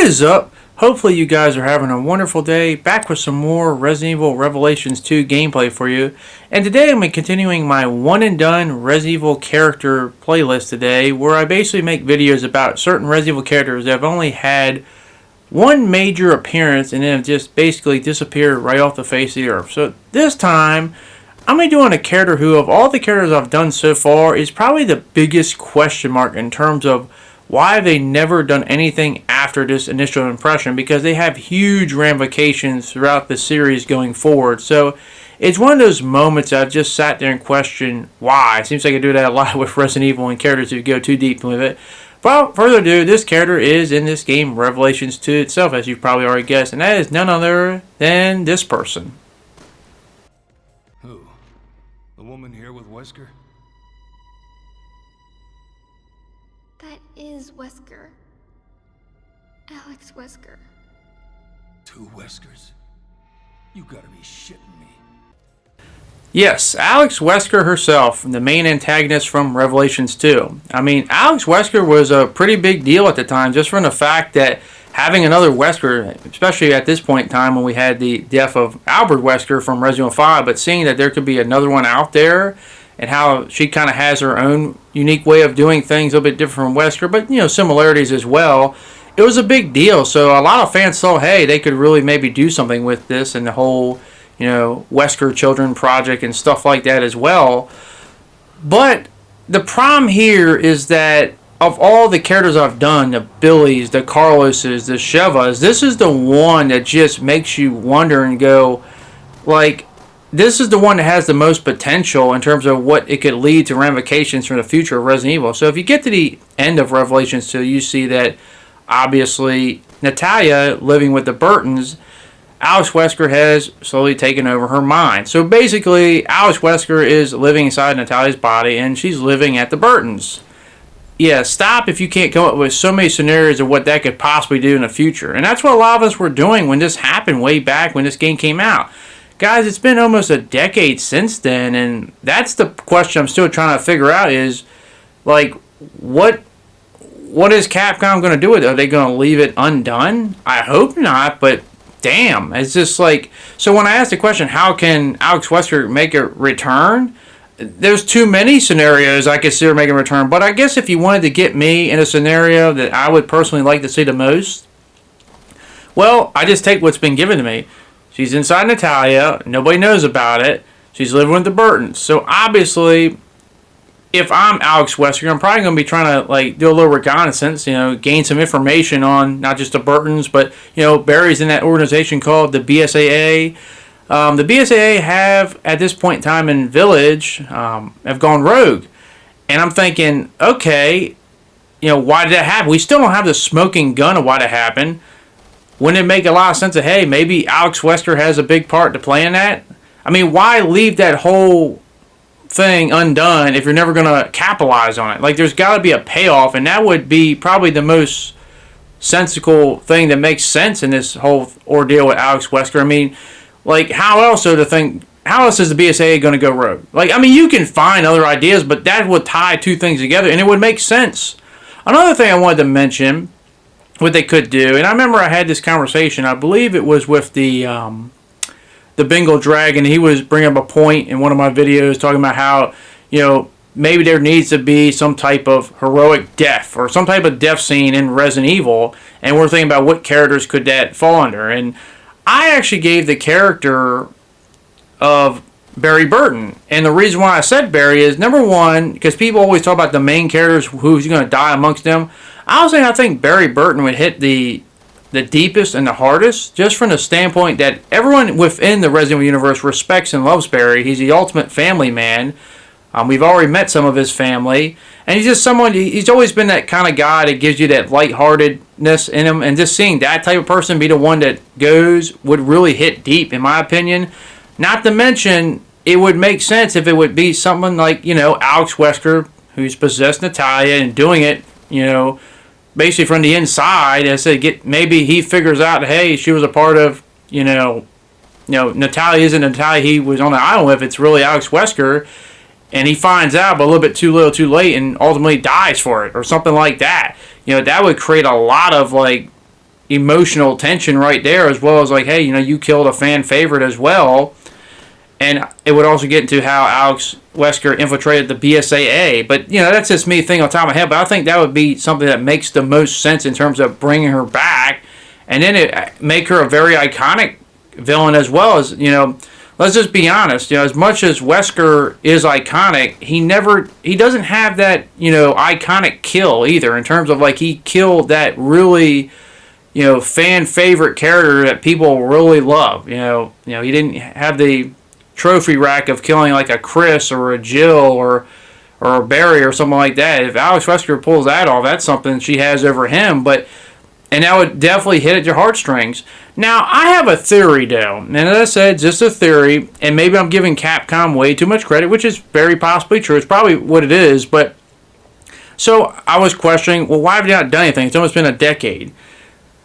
is up? Hopefully you guys are having a wonderful day. Back with some more Resident Evil Revelations 2 gameplay for you. And today I'm continuing my one and done Resident Evil character playlist today, where I basically make videos about certain Resident Evil characters that have only had one major appearance and then have just basically disappeared right off the face of the earth. So this time I'm going to be doing a character who, of all the characters I've done so far, is probably the biggest question mark in terms of why have they never done anything after this initial impression, because they have huge ramifications throughout the series going forward. So it's one of those moments I've just sat there and questioned why. It seems like I do that a lot with Resident Evil and characters who go too deep with it. But without further ado, this character is in this game Revelations 2 itself, as you've probably already guessed, and that is none other than this person. Who? The woman here with Wesker? That is Wesker. Alex Wesker. Two Weskers? You gotta be shitting me. Yes, Alex Wesker herself, the main antagonist from Revelations 2. I mean, Alex Wesker was a pretty big deal at the time, just from the fact that having another Wesker, especially at this point in time when we had the death of Albert Wesker from Resident Evil 5, but seeing that there could be another one out there, and how she kind of has her own unique way of doing things, a little bit different from Wesker, but, you know, similarities as well. It was a big deal, so a lot of fans saw, hey, they could really maybe do something with this and the whole, you know, Wesker Children project and stuff like that as well. But the problem here is that of all the characters I've done, the Billies, the Carloses, the Shevas, this is the one that just makes you wonder and go, like, this is the one that has the most potential in terms of what it could lead to ramifications for the future of Resident Evil. So if you get to the end of Revelations 2, you see that obviously Natalia, living with the Burtons, Alex Wesker has slowly taken over her mind. So basically, Alex Wesker is living inside Natalia's body, and she's living at the Burtons. Yeah, stop if you can't come up with so many scenarios of what that could possibly do in the future. And that's what a lot of us were doing when this happened way back when this game came out. Guys, it's been almost a decade since then, and that's the question I'm still trying to figure out is, like, what is Capcom going to do with it? Are they going to leave it undone? I hope not, but damn, it's just like, so when I asked the question, how can Alex Wesker make a return? There's too many scenarios I consider making a return, but I guess if you wanted to get me in a scenario that I would personally like to see the most, well, I just take what's been given to me. She's inside Natalia. Nobody knows about it. She's living with the Burtons. So obviously, if I'm Alex Wesker, I'm probably going to be trying to like do a little reconnaissance, you know, gain some information on not just the Burtons, but, you know, Barry's in that organization called the BSAA. The BSAA have, at this point in time in Village, have gone rogue. And I'm thinking, okay, you know, why did that happen? We still don't have the smoking gun of why that happened. Wouldn't it make a lot of sense that, hey, maybe Alex Wesker has a big part to play in that? I mean, why leave that whole thing undone if you're never going to capitalize on it? Like, there's got to be a payoff, and that would be probably the most sensical thing that makes sense in this whole ordeal with Alex Wesker. I mean, like, how else is the BSAA going to go rogue? Like, I mean, you can find other ideas, but that would tie two things together, and it would make sense. Another thing I wanted to mention, what they could do, and I remember I had this conversation, I believe it was with the Bengal Dragon. He was bringing up a point in one of my videos talking about how, you know, maybe there needs to be some type of heroic death or some type of death scene in Resident Evil, and we're thinking about what characters could that fall under. And I actually gave the character of Barry Burton, and the reason why I said Barry is, number one, because people always talk about the main characters, who's going to die amongst them. I think Barry Burton would hit the deepest and the hardest, just from the standpoint that everyone within the Resident Evil universe respects and loves Barry. He's the ultimate family man. We've already met some of his family, and he's just someone, he's always been that kind of guy that gives you that lightheartedness in him, and just seeing that type of person be the one that goes would really hit deep, in my opinion. Not to mention, it would make sense if it would be someone like, you know, Alex Wesker, who's possessed Natalia and doing it, you know, basically from the inside. I said, maybe he figures out, hey, she was a part of, you know, Natalia isn't Natalia he was on the island with. It's really Alex Wesker, and he finds out, but a little bit too little, too late, and ultimately dies for it, or something like that. You know, that would create a lot of like emotional tension right there, as well as like, hey, you killed a fan favorite as well. And it would also get into how Alex Wesker infiltrated the BSAA. But, that's just me thinking on top of my head. But I think that would be something that makes the most sense in terms of bringing her back. And then it make her a very iconic villain as well. As, let's just be honest. As much as Wesker is iconic, he doesn't have that, iconic kill either. In terms of, like, he killed that really, fan favorite character that people really love. He didn't have the trophy rack of killing like a Chris or a Jill or a Barry or something like that. If Alex Wesker pulls that off, that's something she has over him. And that would definitely hit at your heartstrings. Now, I have a theory, though. And as I said, just a theory. And maybe I'm giving Capcom way too much credit, which is very possibly true. It's probably what it is. But so I was questioning, well, why have you not done anything? It's almost been a decade.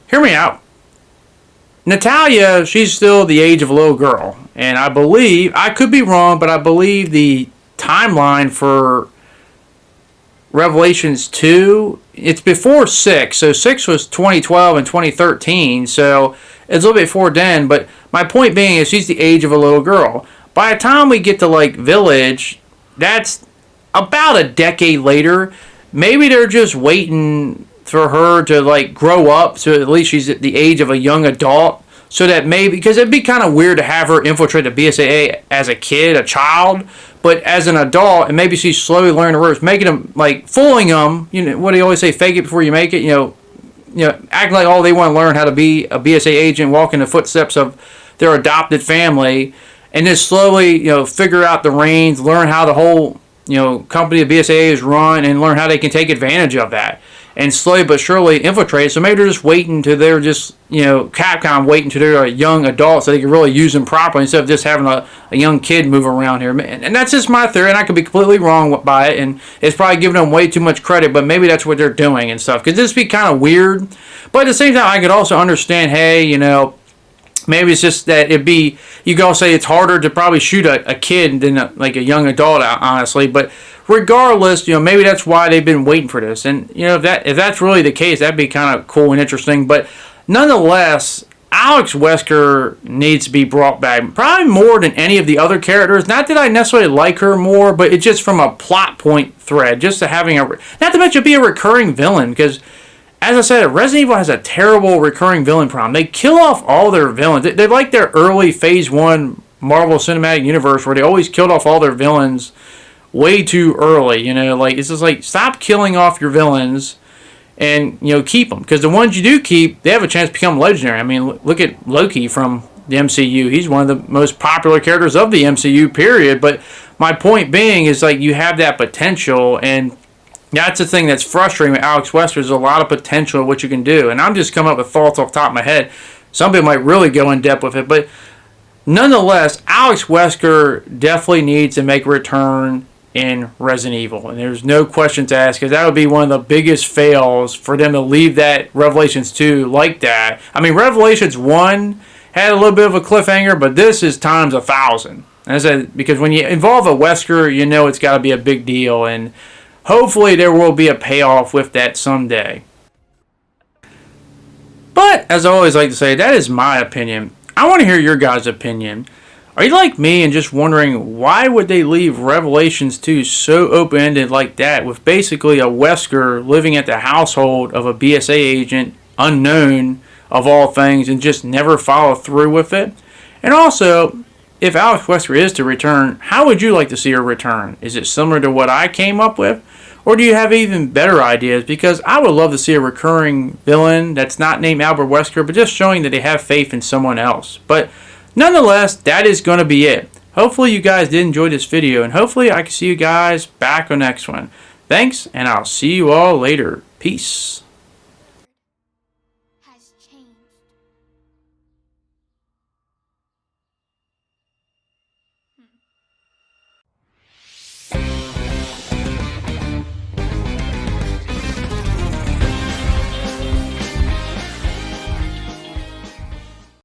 Hear me out. Natalia, she's still the age of a little girl. And I believe, I could be wrong, but I believe the timeline for Revelations 2, it's before 6. So 6 was 2012 and 2013. So it's a little bit before then. But my point being is she's the age of a little girl. By the time we get to like Village, that's about a decade later. Maybe they're just waiting for her to like grow up, so at least she's at the age of a young adult, so that maybe, because it'd be kind of weird to have her infiltrate the BSAA as a kid, a child, but as an adult, and maybe she's slowly learning the ropes, making them, like, fooling them, what do you always say, fake it before you make it, acting like, they want to learn how to be a BSA agent, walk in the footsteps of their adopted family, and then slowly, figure out the reins, learn how the whole, company of BSAA is run, and learn how they can take advantage of that. And slowly but surely infiltrate. So maybe they're just waiting till they're just, Capcom waiting till they're a young adult so they can really use them properly instead of just having a young kid move around here. And that's just my theory, and I could be completely wrong by it, and it's probably giving them way too much credit, but maybe that's what they're doing and stuff. Because this be kind of weird. But at the same time, I could also understand, hey, maybe it's just that you could also say it's harder to probably shoot a kid than a young adult, honestly. But regardless, maybe that's why they've been waiting for this. And, if that's really the case, that'd be kind of cool and interesting. But nonetheless, Alex Wesker needs to be brought back, probably more than any of the other characters. Not that I necessarily like her more, but it's just from a plot point thread, just to having not to mention be a recurring villain, because as I said, Resident Evil has a terrible recurring villain problem. They kill off all their villains. They like their early Phase 1 Marvel Cinematic Universe where they always killed off all their villains way too early. It's just like, stop killing off your villains and, keep them. Because the ones you do keep, they have a chance to become legendary. I mean, look at Loki from the MCU. He's one of the most popular characters of the MCU, period. But my point being is, like, you have that potential, and that's the thing that's frustrating with Alex Wesker. There's a lot of potential of what you can do. And I'm just coming up with thoughts off the top of my head. Some people might really go in depth with it. But nonetheless, Alex Wesker definitely needs to make a return in Resident Evil. And there's no questions asked, because that would be one of the biggest fails for them to leave that Revelations 2 like that. I mean, Revelations 1 had a little bit of a cliffhanger, but this is times 1,000. As I said, because when you involve a Wesker, it's got to be a big deal. And hopefully there will be a payoff with that someday. But, as I always like to say, that is my opinion. I want to hear your guys' opinion. Are you like me and just wondering why would they leave Revelations 2 so open-ended like that, with basically a Wesker living at the household of a BSA agent, unknown of all things, and just never follow through with it? And also, if Alex Wesker is to return, how would you like to see her return? Is it similar to what I came up with? Or do you have even better ideas? Because I would love to see a recurring villain that's not named Albert Wesker, but just showing that they have faith in someone else. But nonetheless, that is going to be it. Hopefully you guys did enjoy this video, and hopefully I can see you guys back on the next one. Thanks, and I'll see you all later. Peace.